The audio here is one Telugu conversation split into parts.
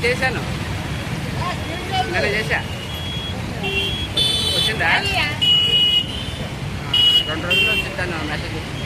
చేశాను, నిన్న చేశా. వచ్చిందా? 2 రోజుల్లో వచ్చిందాను మెసేజ్ వచ్చింది.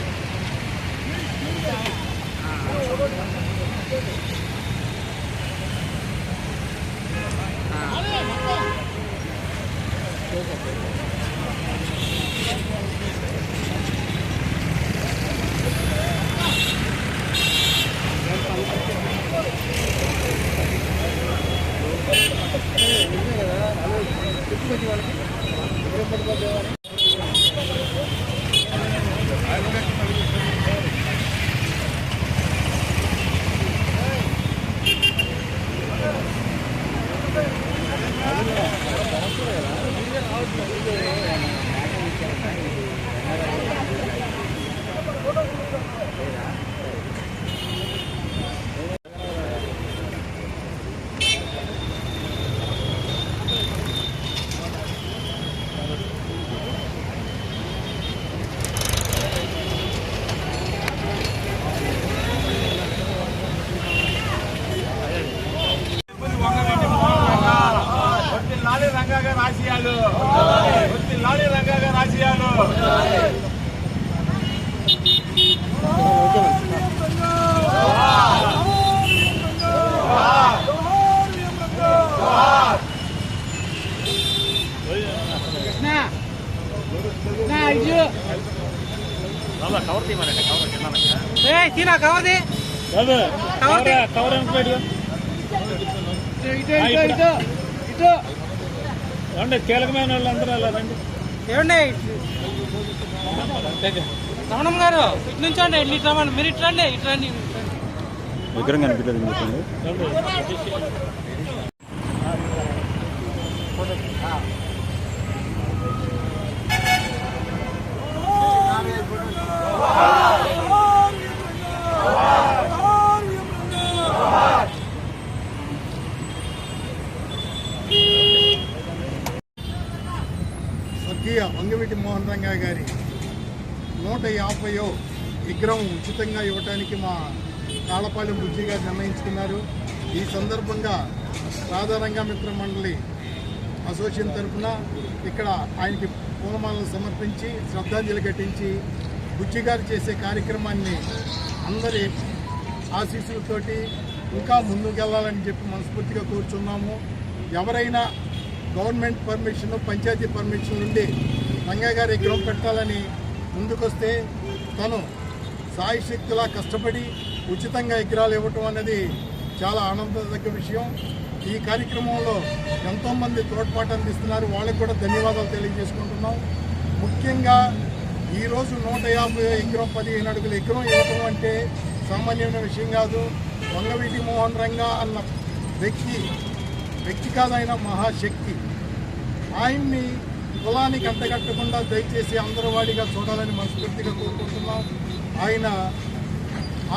కీలకమైన వాళ్ళందరూ అలా రండి. ఏమండి రమణం గారు ఇటు నుంచి అండి, ఇటు రమ్మని. మీరు ఇటు రండి, ఇటు రండి. విగ్రహం కనిపించలేదు చెప్పండి. స్వర్గీయ వంగవీటి మోహన్ రంగా గారి 150వ విగ్రహం ఉచితంగా ఇవ్వడానికి మా తాళపాలెం బుజ్జి గారు నిర్ణయించుకున్నారు. ఈ సందర్భంగా రాధారంగా మిత్ర మండలి అసోసియేషన్ తరఫున ఇక్కడ ఆయనకి పూలమాలను సమర్పించి శ్రద్ధాంజలి ఘటించి బుజ్జి గారు చేసే కార్యక్రమాన్ని అందరి ఆశీస్సులతోటి ఇంకా ముందుకెళ్లాలని చెప్పి మనస్ఫూర్తిగా కోరుచున్నాము. ఎవరైనా గవర్నమెంట్ పర్మిషన్, పంచాయతీ పర్మిషన్ నుండి రంగా గారి విగ్రహం పెట్టాలని ముందుకొస్తే తను సాయశక్తిలా కష్టపడి ఉచితంగా విగ్రహాలు ఇవ్వటం అనేది చాలా ఆనందదగ్గ విషయం. ఈ కార్యక్రమంలో ఎంతోమంది తోడ్పాటు అందిస్తున్నారు, వాళ్ళకి కూడా ధన్యవాదాలు తెలియజేసుకుంటున్నాం. ముఖ్యంగా ఈరోజు 150 విగ్రహం 15 అడుగుల విగ్రహం ఇవ్వటం అంటే సామాన్యమైన విషయం కాదు. వంగవీటి మోహన్ రంగా అన్న వ్యక్తి కాదైన మహాశక్తి. ఆయన్ని కులానికి అంటగట్టకుండా దయచేసి అందరూ వాడిగా చూడాలని మనస్ఫూర్తిగా కోరుకుంటున్నాం. ఆయన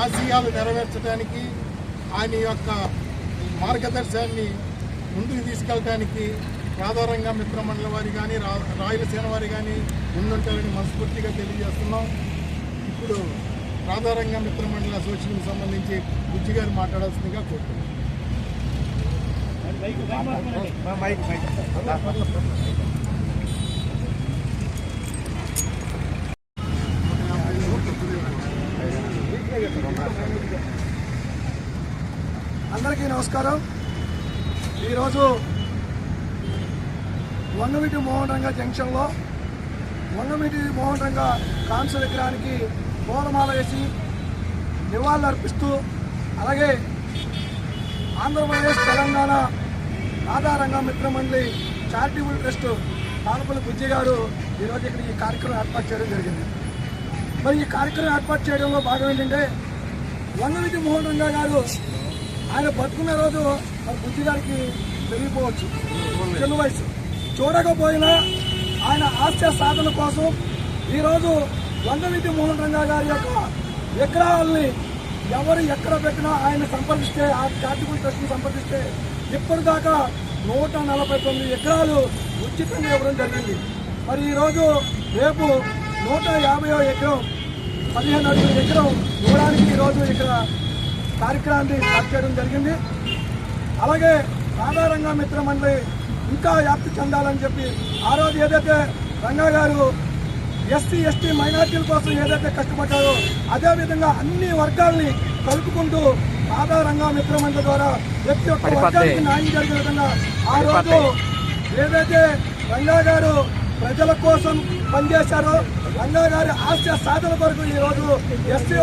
ఆశయాలు నెరవేర్చడానికి, ఆయన యొక్క మార్గదర్శనాన్ని ముందుకు తీసుకెళ్ళడానికి రాధారంగా మిత్రమండలి వారి కానీ రాయలసీమ వారి కానీ ముందుంటారని మనస్ఫూర్తిగా తెలియజేస్తున్నాం. ఇప్పుడు రాధారంగా మిత్రమండలి అసోసియేషన్కి సంబంధించి బుజ్జి గారు మాట్లాడాల్సిందిగా కోరుతున్నాం. అందరికీ నమస్కారం. ఈరోజు వంగవీటి మోహన్ రంగా జంక్షన్లో వంగవీటి మోహన్ రంగా కాంస్య విగ్రహానికి పూలమాల వేసి నివాళులు అర్పిస్తూ, అలాగే ఆంధ్రప్రదేశ్ తెలంగాణ రాధారంగా మిత్రమండలి చారిటబుల్ ట్రస్ట్ తాళపల్లి బుజ్జి గారు ఈరోజు ఇక్కడ ఈ కార్యక్రమం ఏర్పాటు చేయడం జరిగింది. మరి ఈ కార్యక్రమం ఏర్పాటు చేయడంలో భాగం ఏంటంటే, వంగవీటి మోహన్ రంగా గారు ఆయన బతుకున్న రోజు మరి బుజ్జి గారికి పెరిగిపోవచ్చు, చిన్న వయసు. చూడకపోయినా ఆయన ఆశయ సాధన కోసం ఈరోజు వంగవీటి మోహన్ రంగా గారి యొక్క విగ్రహాలని ఎవరు ఎక్కడ పెట్టినా ఆయన సంప్రదిస్తే, ఆ చారిటబుల్ ట్రస్ట్ని సంప్రదిస్తే ఇప్పటిదాకా 149 విగ్రహాలు ఉచితంగా ఇవ్వడం జరిగింది. మరి ఈరోజు రేపు 150వ విగ్రహం 15 అడుగుల విగ్రహం ఇవ్వడానికి ఈరోజు ఇక్కడ కార్యక్రమాన్ని స్టార్ట్ చేయడం జరిగింది. అలాగే రాధారంగ మిత్ర మండలి ఇంకా వ్యాప్తి చెందాలని చెప్పి ఆ రోజు ఏదైతే రంగా గారు ఎస్సీ ఎస్టీ మైనార్టీల కోసం ఏదైతే కష్టపడ్డారో అదేవిధంగా అన్ని వర్గాల్ని కలుపుకుంటూ రాధారంగ మిత్ర మండలి ద్వారా ప్రతి ఒక్క వర్గానికి న్యాయం జరిగే విధంగా ఆ రోజు ఏదైతే రంగా గారు ప్రజల కోసం పనిచేశారో రంగా గారి ఆశయ సాధన కొరకు ఈరోజు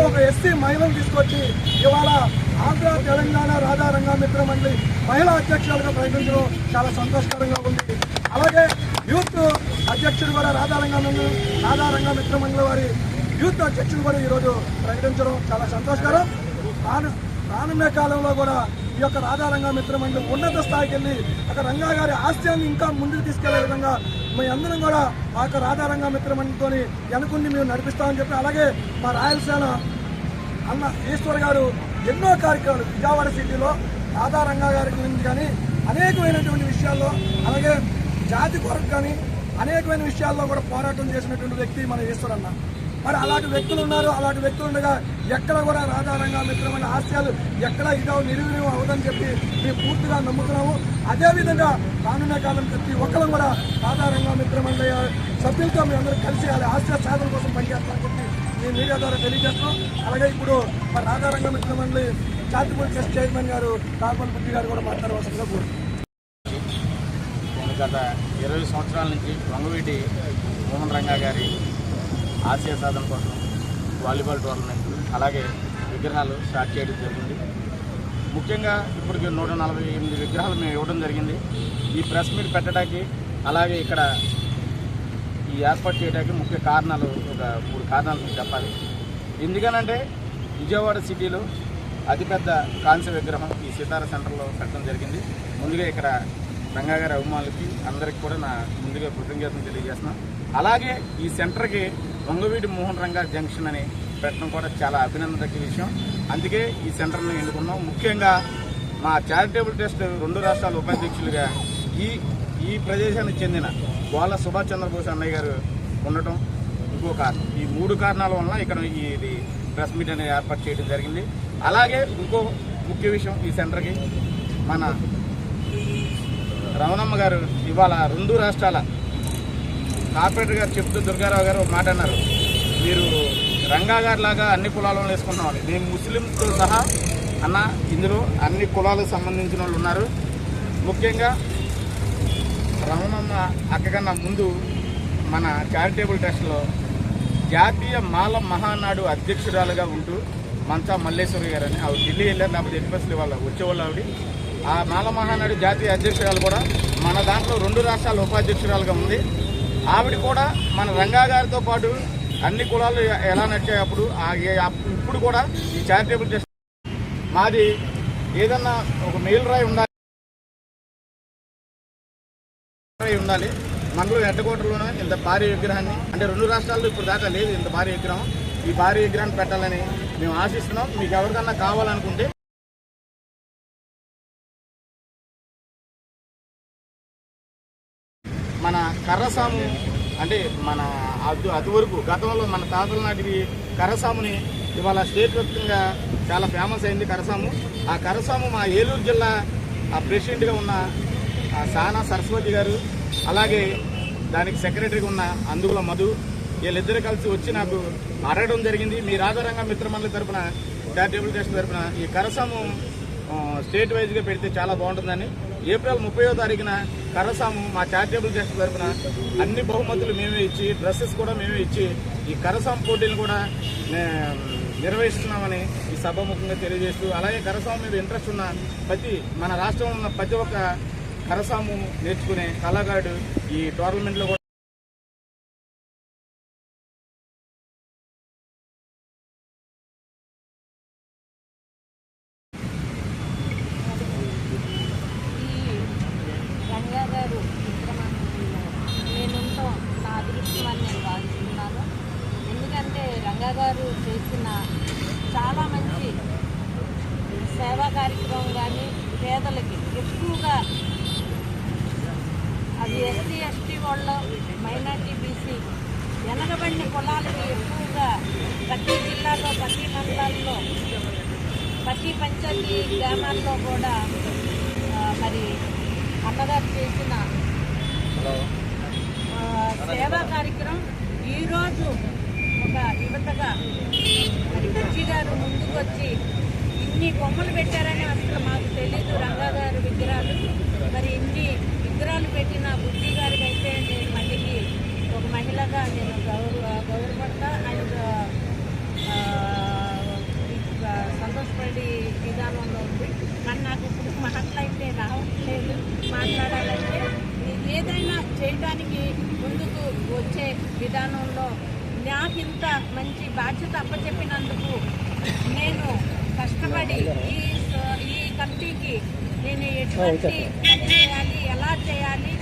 ఒక ఎస్సీ మహిళను తీసుకొచ్చి ఇవాళ ఆంధ్ర తెలంగాణ రాధారంగ మిత్ర మండలి మహిళా అధ్యక్షులుగా ప్రకటించడం చాలా సంతోషకరంగా ఉంది. అలాగే యూత్ అధ్యక్షుడు కూడా రాధారంగ మిత్ర మండలి వారి యూత్ అధ్యక్షుడు కూడా ఈరోజు ప్రకటించడం చాలా సంతోషకరం. రానున్న కాలంలో కూడా ఈ యొక్క రాధారంగ మిత్ర మండలి ఉన్నత స్థాయికి వెళ్ళి అక్కడ రంగా గారి ఆశయాన్ని ఇంకా ముందుకు తీసుకెళ్లే విధంగా మీ అందరం కూడా ఆ యొక్క రాధారంగ మిత్ర మండలితో వెనుకుండి మేము నడిపిస్తామని చెప్పి, అలాగే మా రాయలసీమ అన్న ఈశ్వర్ గారు ఎన్నో కార్యక్రమాలు విజయవాడ సిటీలో రాధారంగ గారి గురించి కానీ అనేకమైనటువంటి విషయాల్లో, అలాగే జాతి కొరకు కానీ అనేకమైన విషయాల్లో కూడా పోరాటం చేసినటువంటి వ్యక్తి మన ఈశ్వర్ అన్న. మరి అలాంటి వ్యక్తులు ఉన్నారు. అలాంటి వ్యక్తులు ఉండగా ఎక్కడ కూడా రాధారంగ మిత్రమైన ఆశయాలు ఎక్కడ నిర్వీర్యం అవ్వదని చెప్పి మేము పూర్తిగా నమ్ముతున్నాము. అదేవిధంగా రానున్న కాలం ప్రతి ఒక్కరం కూడా రాధారంగ మిత్రమండలి సభ్యులతో మీ అందరూ కలిసి ఆశయ సాధన కోసం పనిచేస్తామని చెప్పి మేము మీడియా ద్వారా తెలియజేస్తున్నాం. అలాగే ఇప్పుడు మరి రాధారంగ మిత్రమండలి చారిటబుల్ ట్రస్ట్ చైర్మన్ గారు తాల్పల్లి బుద్ధి గారు కూడా మాట్లాడవలసిందిగా కోరుతున్నాం. గత 20 సంవత్సరాల నుంచి వంగవీటి మోహన్ రంగా గారి ఆశయ సాధన కోసం వాలీబాల్ టోర్నమెంట్ అలాగే విగ్రహాలు స్టార్ట్ చేయడం జరిగింది. ముఖ్యంగా ఇప్పటికి 148 విగ్రహాలు మేము ఇవ్వడం జరిగింది. ఈ ప్రెస్ మీట్ పెట్టడానికి అలాగే ఇక్కడ ఈ ఏర్పాటు చేయడానికి ముఖ్య కారణాలు ఒక 3 కారణాలు మీకు చెప్పాలి. ఎందుకనంటే విజయవాడ సిటీలో అతిపెద్ద కాంస్య విగ్రహం ఈ సితార సెంటర్లో పెట్టడం జరిగింది. ముందుగా ఇక్కడ రంగా గారి అభిమానులకి అందరికీ కూడా నా ముందుగా కృతజ్ఞతలు తెలియజేస్తున్నాను. అలాగే ఈ సెంటర్కి వంగవీటి మోహన్ రంగా జంక్షన్ అని పెట్టడం కూడా చాలా అభినందనదగ్గ విషయం. అందుకే ఈ సెంటర్ని ఎన్నుకున్నాం. ముఖ్యంగా మా చారిటబుల్ ట్రస్ట్ 2 రాష్ట్రాల ఉపాధ్యక్షులుగా ఈ ప్రదేశానికి చెందిన గోళ్ళ సుభాష్ చంద్రబోస్ అన్నయ్య గారు ఉండటం ఇంకో కారణం. ఈ 3 కారణాల వలన ఇక్కడ ఇది ప్రెస్ మీట్ అనేది ఏర్పాటు చేయడం జరిగింది. అలాగే ఇంకో ముఖ్య విషయం, ఈ సెంటర్కి మన రమణమ్మ గారు ఇవాళ 2 రాష్ట్రాల కార్పొరేటర్ గారు చెప్తూ దుర్గారావు గారు ఒక మాట అన్నారు, మీరు రంగా గారి లాగా అన్ని కులాలను వేసుకుంటున్నామని. నేను ముస్లింతో సహా అన్న ఇందులో అన్ని కులాలకు సంబంధించిన వాళ్ళు ఉన్నారు. ముఖ్యంగా రమణమ్మ అక్కకన్నా ముందు మన చారిటబుల్ ట్రస్ట్లో జాతీయ మాల మహానాడు అధ్యక్షురాలుగా ఉంటూ మంచా మల్లేశ్వరి గారు అని ఆవిడ ఢిల్లీ వెళ్ళారు, లేకపోతే ఎన్నిపస్లు వాళ్ళ వచ్చేవాళ్ళు ఆవిడ. ఆ మాల మహానాడు జాతీయ అధ్యక్షురాలు కూడా మన దాంట్లో 2 రాష్ట్రాల ఉపాధ్యక్షురాలుగా ఉంది. ఆవిడ కూడా మన రంగా గారితో పాటు అన్ని కులాలు ఎలా నడిచాయి అప్పుడు ఇప్పుడు కూడా ఈ చారిటబుల్ ట్రస్ట్ మాది ఏదన్నా ఒక మెయిల్ రాయి ఉండాలి. మనలో హెడ్కోటర్లోనే ఇంత భారీ విగ్రహాన్ని, అంటే 2 రాష్ట్రాల్లో ఇప్పుడు దాకా లేదు ఇంత భారీ విగ్రహం. ఈ భారీ విగ్రహాన్ని పెట్టాలని మేము ఆశిస్తున్నాం. మీకు ఎవరికన్నా కావాలనుకుంటే మన కర్రసాము, అంటే మన అది వరకు గతంలో మన తాతల నాటికి కర్రసాముని ఇవాళ స్టేట్ వ్యాప్తంగా చాలా ఫేమస్ అయింది కర్రసాము. ఆ కర్రసాము మా ఏలూరు జిల్లా ప్రెసిడెంట్గా ఉన్న సానా సరస్వతి గారు, అలాగే దానికి సెక్రటరీగా ఉన్న అందుగుల మధు, వీళ్ళిద్దరు కలిసి వచ్చి నాకు అడగడం జరిగింది. మీ రాధారంగ మిత్రమండలి తరఫున చారిటబుల్ ట్రస్ట్ తరఫున ఈ కర్రసాము స్టేట్ వైజ్గా పెడితే చాలా బాగుంటుందని. ఏప్రిల్ 30వ తారీఖున కర్రసాము మా చారిటబుల్ ట్రస్ట్ తరఫున అన్ని బహుమతులు మేమే ఇచ్చి, డ్రెస్సెస్ కూడా మేమే ఇచ్చి ఈ కర్రసాము పోటీలు కూడా నిర్వహిస్తున్నామని ఈ సభాముఖంగా తెలియజేస్తూ, అలాగే కర్రసాము మీద ఇంట్రెస్ట్ ఉన్న మన రాష్ట్రంలో ఉన్న ప్రతి ఒక్క కర్రసాము నేర్చుకునే కళాకారుడు ఈ టోర్నమెంట్లో కూడా రంగా గారు నేనుంటో నా అదృష్టమని నేను భావిస్తున్నాను. ఎందుకంటే రంగా గారు చేసిన చాలా మంచి సేవా కార్యక్రమం కానీ పేదలకి ఎక్కువగా అది ఎస్సీ ఎస్టీ వాళ్ళు, మైనార్టీ బీసీ వెనకబడిన కులాలకి ఎక్కువగా ప్రతి జిల్లాలో, ప్రతి మండలాల్లో, ప్రతి పంచాయతీ గ్రామాల్లో కూడా మరి అన్నగారు చేసిన సేవా కార్యక్రమం ఈరోజు ఒక యువతగా మరి బుజ్జి గారు ముందుకు వచ్చి ఇన్ని బొమ్మలు పెట్టారని అసలు మాకు తెలీదు. రంగా గారు విగ్రహాలు మరి ఇన్ని విగ్రహాలు పెట్టిన బుజ్జి గారికి అయితే నేను మళ్ళీ ఒక మహిళగా నేను గౌరవపడతా అండ్ సంతోషపడి విధానంలో ఉంది. కానీ నాకు ఇప్పుడు మాట్లాడితే రావట్లేదు. మాట్లాడాలంటే ఏదైనా చేయడానికి ముందుకు వచ్చే విధానంలో నాకింత మంచి బాధ్యత అప్పచెప్పినందుకు నేను కష్టపడి ఈ కమిటీకి నేను ఎటువంటి పని చేయాలి, ఎలా చేయాలి,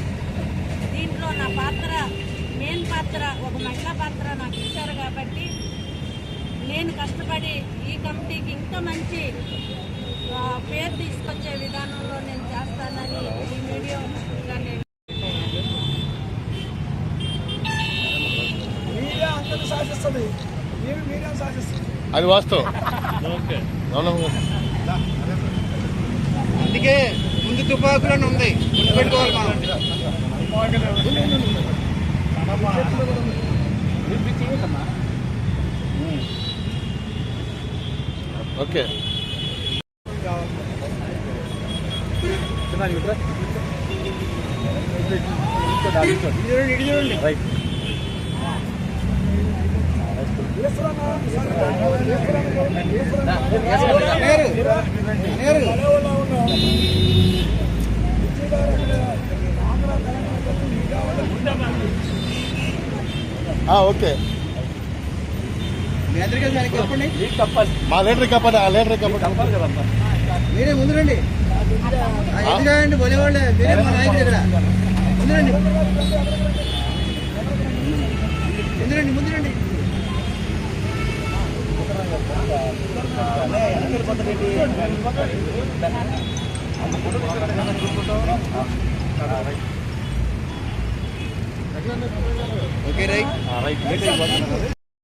దీంట్లో నా పాత్ర మెయిన్ పాత్ర ఒక మహిళా పాత్ర నాకు ఇచ్చారు కాబట్టి నేను కష్టపడి ఈ కమిటీకి ఇంకా మంచి పేరు తీసుకొచ్చే విధానంలో నేను చేస్తానని ఈ మీడియా నేను మీడియా అందరిని శాసిస్తుంది, మీడియా శాసిస్తుంది. అది వాస్తవం. అందుకే ముందు తుపాకులను ఉంది, ముందు పెట్టుకోవాలి మనం. ఓకే ఓకే మా లీటర్ కప్పండి, ఆ లీటర్ కప్పండి కదమ్మా. మీరే ముందు రండి, ఎందుకంటే బలివాళ్ళే మీరే మా నాయకుడు ఇక్కడ. ముందు రండి, ముందు రండి. Okay right.